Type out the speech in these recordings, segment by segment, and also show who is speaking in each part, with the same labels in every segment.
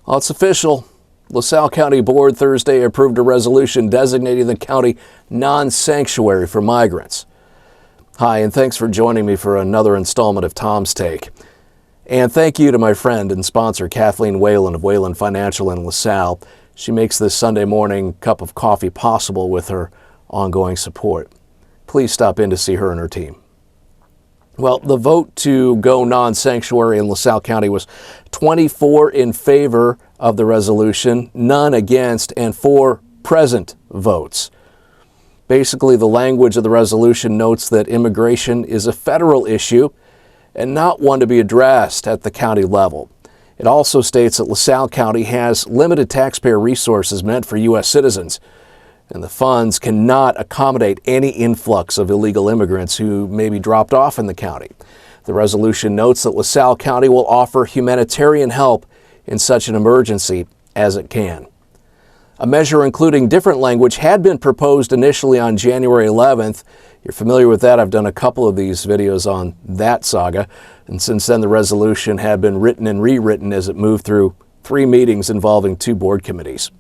Speaker 1: Well, it's official. LaSalle County Board Thursday approved a resolution designating the county non-sanctuary for migrants. Hi, and thanks for joining me for another installment of Tom's Take. And thank you to my friend and sponsor, Kathleen Whalen of Whalen Financial in LaSalle. She makes this Sunday morning cup of coffee possible with her ongoing support. Please stop in to see her and her team. Well, the vote to go non-sanctuary in LaSalle County was 24 in favor of the resolution, none against, and 4 present votes. Basically, the language of the resolution notes that immigration is a federal issue and not one to be addressed at the county level. It also states that LaSalle County has limited taxpayer resources meant for U.S. citizens, and the funds cannot accommodate any influx of illegal immigrants who may be dropped off in the county. The resolution notes that LaSalle County will offer humanitarian help in such an emergency as it can. A measure including different language had been proposed initially on January 11th. You're familiar with that. I've done a couple of these videos on that saga. And since then, the resolution had been written and rewritten as it moved through 3 meetings involving 2 board committees.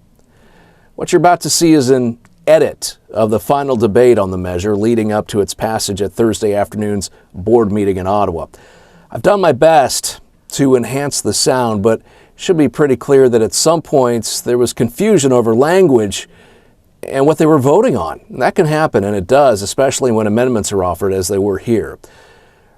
Speaker 1: What you're about to see is an edit of the final debate on the measure leading up to its passage at Thursday afternoon's board meeting in Ottawa. I've done my best to enhance the sound, but it should be pretty clear that at some points there was confusion over language and what they were voting on. And that can happen, and it does, especially when amendments are offered as they were here.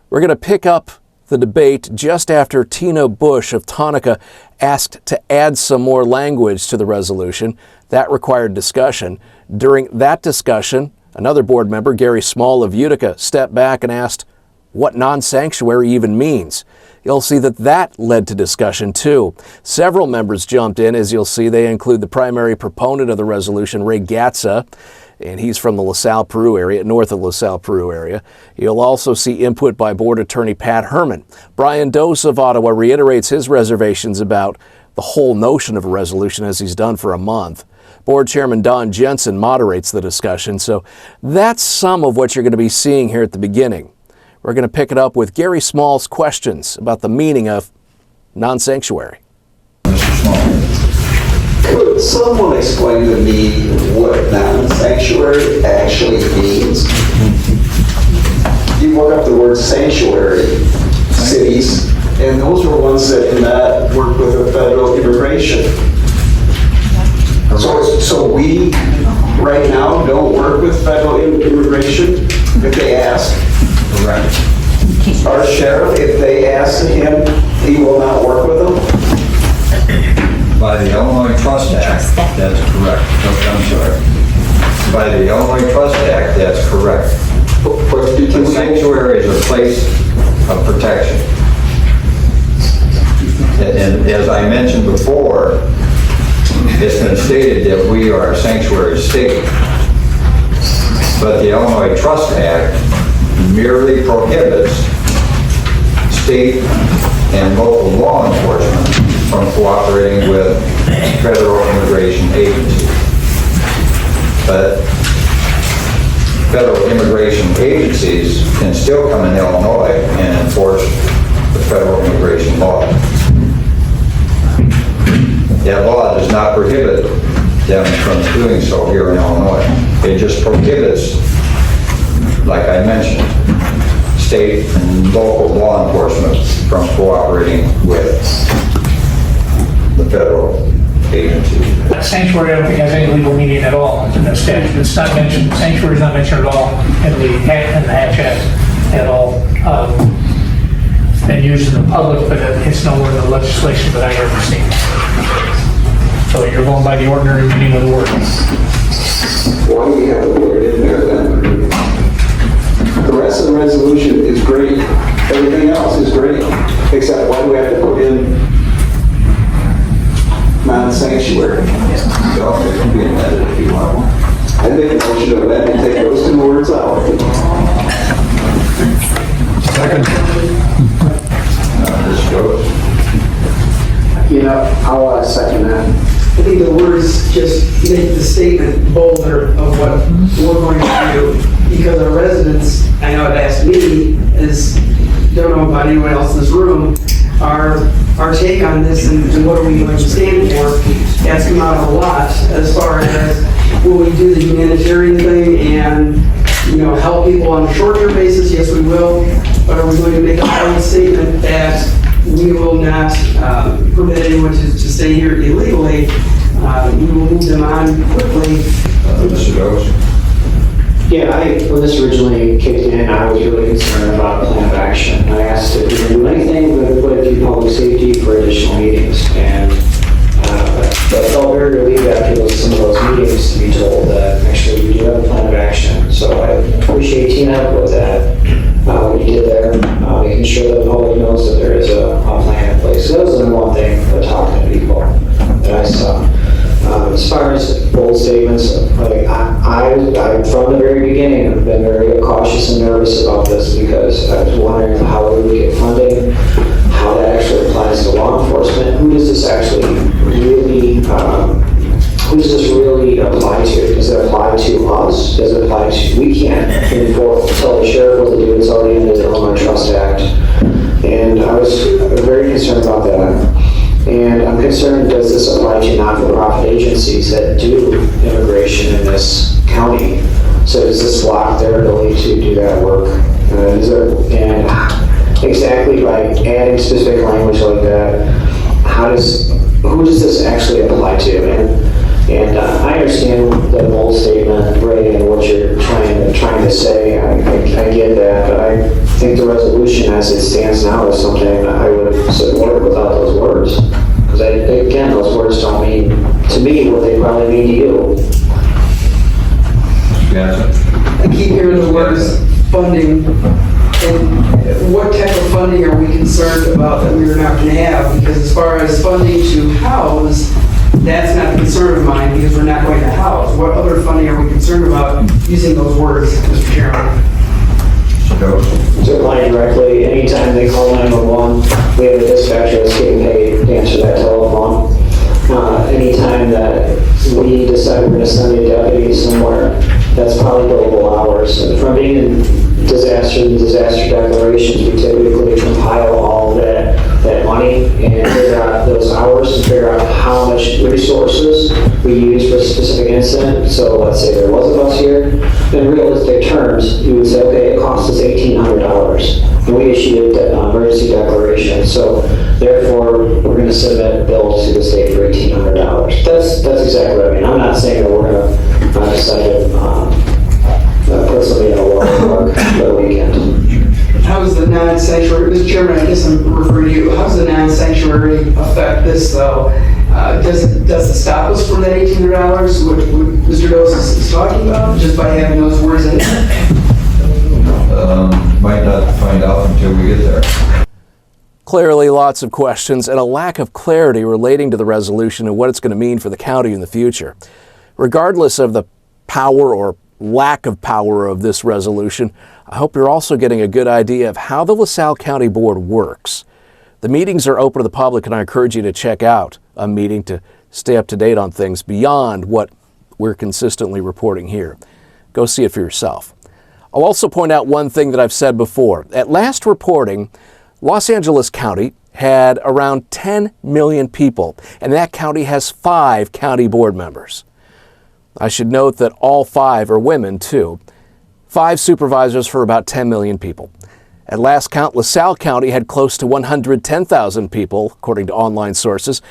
Speaker 1: We're going to pick up the debate just after Tina Bush of Tonica asked to add some more language to the resolution. That required discussion. During that discussion, another board member, Gary Small of Utica, stepped back and asked what non-sanctuary even means. You'll see that led to discussion too. Several members jumped in. As you'll see, they include the primary proponent of the resolution, Ray Gatza, and he's from the LaSalle, Peru area, north of LaSalle, Peru area. You'll also see input by Board Attorney Pat Herman. Brian Dose of Ottawa reiterates his reservations about the whole notion of a resolution, as he's done for a month. Board Chairman Don Jensen moderates the discussion, so that's some of what you're going to be seeing here at the beginning. We're going to pick it up with Gary Small's questions about the meaning of non-sanctuary.
Speaker 2: Could someone explain to me what non-sanctuary actually means? You look up the word sanctuary, cities, and those are ones that do not work with the federal immigration. So we, right now, don't work with federal immigration if they ask.
Speaker 3: Correct.
Speaker 2: Our sheriff, if they ask him, he will not work with them?
Speaker 3: By the Illinois Trust Act, that's correct. I'm sorry. By the Illinois Trust Act, that's correct. The sanctuary is a place of protection. And as I mentioned before, it's been stated that we are a sanctuary state. But the Illinois Trust Act merely prohibits state and local law enforcement from cooperating with federal immigration agencies. But federal immigration agencies can still come in Illinois and enforce the federal immigration law. That law does not prohibit them from doing so here in Illinois. It just prohibits, like I mentioned, state and local law enforcement from cooperating with the federal agency.
Speaker 4: Sanctuary, I don't think has any legal meaning at all in the statute. It's not mentioned, sanctuary is not mentioned at all in the Hatch Act at all. It's been used in the public, but it's nowhere in the legislation that I've ever seen. So you're going by the ordinary meaning of the word.
Speaker 2: Why do we have to put it in there then? The rest of the resolution is great. Everything else is great. Except why do we have to put in non-sanctuary?
Speaker 3: So it can be amended if you want.
Speaker 2: I make a motion to amend and take those 2 words out.
Speaker 3: Second. This goes.
Speaker 5: You know, I'll second that.
Speaker 6: I think the words just make the statement bolder of what we're going to do, because our residents, I know it asked me, is don't know about anyone else in this room, are our take on this and what are we going to stand for, that's come out of a lot as far as will we do the humanitarian thing and, help people on a short-term basis? Yes, we will. But are we going to make a bold statement that we will not permit anyone to stay here illegally? We will move them on quickly.
Speaker 3: Mr. Does?
Speaker 5: Yeah, when this originally kicked in, I was really concerned about a plan of action. I asked if we can do anything but put it through public safety for additional meetings. And I felt very relieved after some of those meetings to be told that actually we do have a plan of action. So I appreciate Tina with that, what you did there, making sure that the public knows that there is a plan in place. So that was the number one thing for talking to people that I saw. As far as bold statements, like I from the very beginning have been very cautious and nervous about this because I was wondering how we would get funding, how that actually applies to law enforcement. Who does this actually really? Who does this really apply to? Does it apply to us? Does it apply to? We can't tell the sheriff what to do. It's already under the Illinois Trust Act, and I was very concerned about that. And I'm concerned, does this apply to not-for-profit agencies that do immigration in this county? So does this block their ability to do that work? And exactly by adding specific language like that, who does this actually apply to? And I understand the bold statement, Ray, and what you're trying to say. I get that, but I think the resolution as it stands now is something that I would support without those words. Because again, those words don't mean to me what they probably mean to you.
Speaker 6: I keep hearing the words funding. And what type of funding are we concerned about that we're not going to have? Because as far as funding to house, that's not a concern of mine because we're not going to house. What other funding are we concerned about using those words, Mr. Chairman?
Speaker 5: To apply directly, anytime they call 911, we have a dispatcher that's getting paid to answer that telephone. Anytime that we decide we're going to send a deputy somewhere, that's probably billable hours. And from being in disaster declarations, we typically compile all that money and figure out those hours and figure out how much resources we use for a specific incident. So let's say there was a bus here. In realistic terms, you would say, okay, it cost us $1,800. And we issued an emergency declaration. So therefore, we're going to submit a bill to the state for $1,800. That's exactly what I mean. I'm not saying that we're going to decide to put somebody in a work for the weekend.
Speaker 6: How does the non-sanctuary, Mr. Chairman, I guess I'm referring to you, how does the non-sanctuary affect this though? Does it stop us from that $1,800, what Mr. Dose is talking about, just by having those words in there?
Speaker 3: Might not find out until we get there.
Speaker 1: Clearly, lots of questions and a lack of clarity relating to the resolution and what it's going to mean for the county in the future. Regardless of the power or lack of power of this resolution, I hope you're also getting a good idea of how the LaSalle County Board works. The meetings are open to the public, and I encourage you to check out a meeting to stay up to date on things beyond what we're consistently reporting here. Go see it for yourself. I'll also point out one thing that I've said before. At last reporting, Los Angeles County had around 10 million people, and that county has 5 county board members. I should note that all 5 are women, too. 5 supervisors for about 10 million people. At last count, LaSalle County had close to 110,000 people, according to online sources,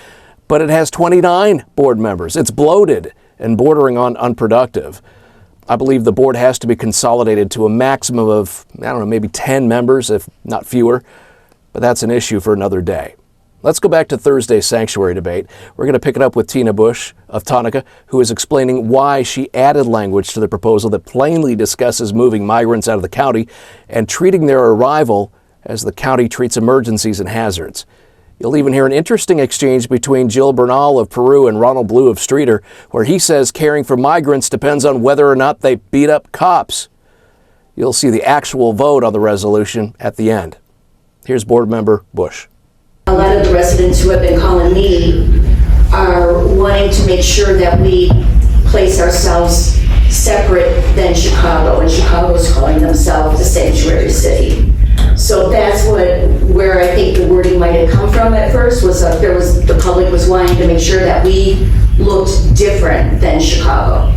Speaker 1: but it has 29 board members. It's bloated and bordering on unproductive. I believe the board has to be consolidated to a maximum of, maybe 10 members, if not fewer, but that's an issue for another day. Let's go back to Thursday's sanctuary debate. We're going to pick it up with Tina Bush of Tonica, who is explaining why she added language to the proposal that plainly discusses moving migrants out of the county and treating their arrival as the county treats emergencies and hazards. You'll even hear an interesting exchange between Jill Bernal of Peru and Ronald Blue of Streeter, where he says caring for migrants depends on whether or not they beat up cops. You'll see the actual vote on the resolution at the end. Here's Board Member Bush.
Speaker 7: A lot of the residents who have been calling me are wanting to make sure that we place ourselves separate than Chicago, and Chicago is calling themselves the sanctuary city. So that's where I think the wording might have come from at first, was the public was wanting to make sure that we looked different than Chicago.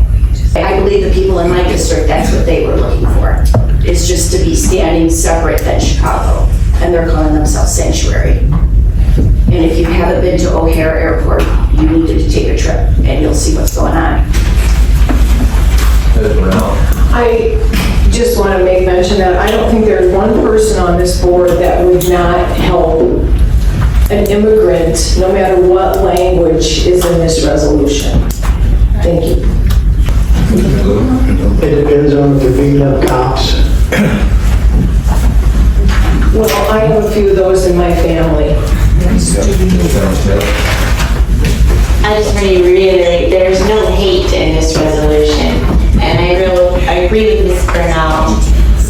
Speaker 7: I believe the people in my district, that's what they were looking for, is just to be standing separate than Chicago. And they're calling themselves Sanctuary. And if you haven't been to O'Hare Airport, you need to take a trip and you'll see what's going on.
Speaker 8: I just want to make mention that I don't think there's one person on this board that would not help an immigrant, no matter what language is in this resolution. Thank you.
Speaker 9: It depends on if they're beating up cops.
Speaker 8: Well, I have a few of those in my family.
Speaker 10: I just want to reiterate, there's no hate in this resolution. And I agree with Ms. Bernal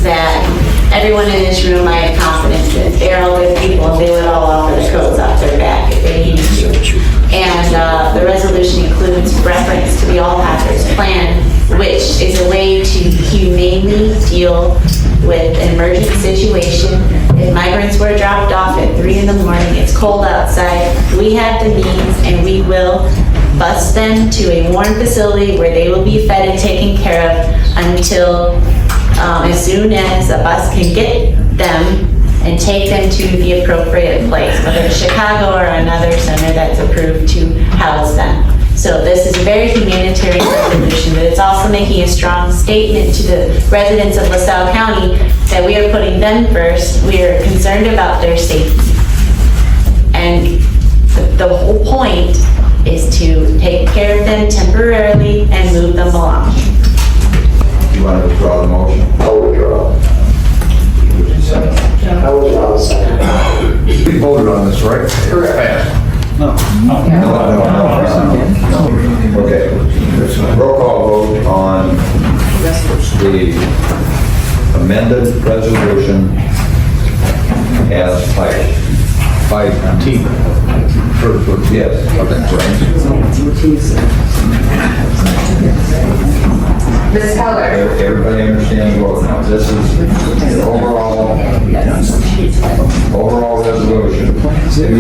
Speaker 10: that everyone in this room I have confidence in. They're all good people and they would all offer the coats off their back if they needed to. And the resolution includes reference to the All Hazards Plan, which is a way to humanely deal with an emergent situation. If migrants were dropped off at 3 in the morning, it's cold outside, we have the means and we will bus them to a warm facility where they will be fed and taken care of until as soon as a bus can get them and take them to the appropriate place, whether it's Chicago or another center that's approved to house them. So this is a very humanitarian resolution, but it's also making a strong statement to the residents of LaSalle County that we are putting them first. We are concerned about their safety. And the whole point is to take care of them temporarily and move them along.
Speaker 3: You want to withdraw the motion?
Speaker 2: I'll withdraw. I withdraw the second.
Speaker 11: We voted on this, right?
Speaker 2: Correct.
Speaker 3: No. Okay. Roll call vote on the amended resolution as typed. By T. Yes.
Speaker 12: Ms. Heller.
Speaker 3: Everybody understands vote now. This is the overall resolution. The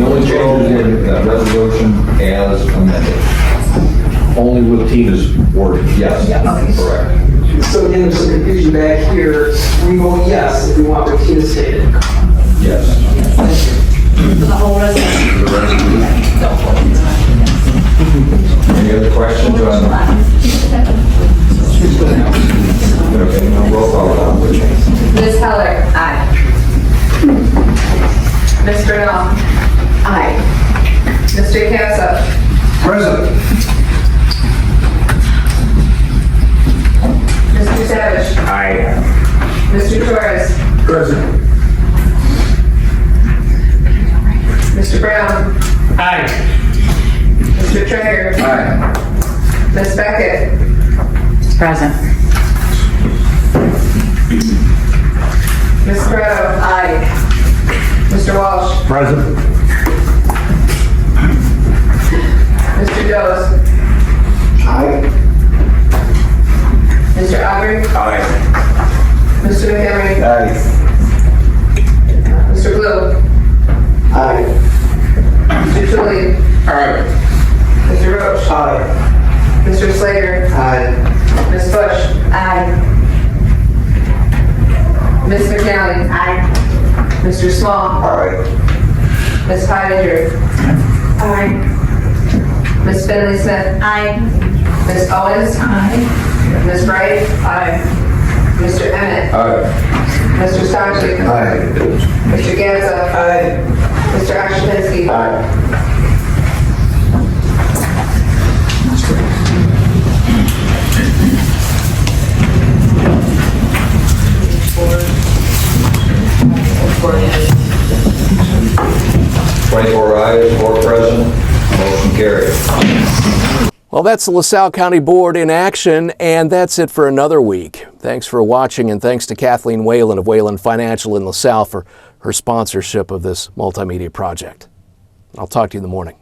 Speaker 3: only change is the resolution as amended.
Speaker 11: Only with Tina's wording.
Speaker 3: Yes, correct.
Speaker 6: So again, there's some confusion back here. We vote yes if we want what Tina stated.
Speaker 3: Yes.
Speaker 7: For the whole resolution.
Speaker 3: Any other questions on? Okay, roll call.
Speaker 12: Ms. Heller. Aye. Ms. Bernal. Aye. Mr. Casa.
Speaker 11: Present.
Speaker 12: Mr. Savage.
Speaker 11: Aye.
Speaker 12: Mr. Torres.
Speaker 11: Present.
Speaker 12: Mr. Brown.
Speaker 4: Aye.
Speaker 12: Mr. Traeger.
Speaker 11: Aye.
Speaker 12: Ms. Beckett.
Speaker 10: Present.
Speaker 12: Ms. Corretto. Aye. Mr. Walsh.
Speaker 11: Present.
Speaker 12: Mr. Does.
Speaker 2: Aye.
Speaker 12: Mr. Aubrey.
Speaker 11: Aye.
Speaker 12: Mr. McHenry.
Speaker 11: Aye.
Speaker 12: Mr. Blue.
Speaker 2: Aye.
Speaker 12: Mr. Tully.
Speaker 11: Aye.
Speaker 12: Mr. Roach.
Speaker 11: Aye.
Speaker 12: Mr. Slager.
Speaker 2: Aye.
Speaker 12: Ms. Bush. Aye. Ms. McNally. Aye. Mr. Small.
Speaker 2: Aye.
Speaker 12: Ms. Pottinger. Aye. Ms. Finley Smith.
Speaker 10: Aye.
Speaker 12: Ms. Owens. Aye. Ms. Wright. Aye. Mr. Emmett.
Speaker 11: Aye.
Speaker 12: Mr. Stockton.
Speaker 2: Aye.
Speaker 12: Mr. Gaza. Aye. Mr. Ashkenazi.
Speaker 2: Aye.
Speaker 3: Ayes, 4 present, motion carried.
Speaker 1: Well, that's the LaSalle County Board in action, and that's it for another week. Thanks for watching, and thanks to Kathleen Whalen of Whalen Financial in LaSalle for her sponsorship of this multimedia project. I'll talk to you in the morning.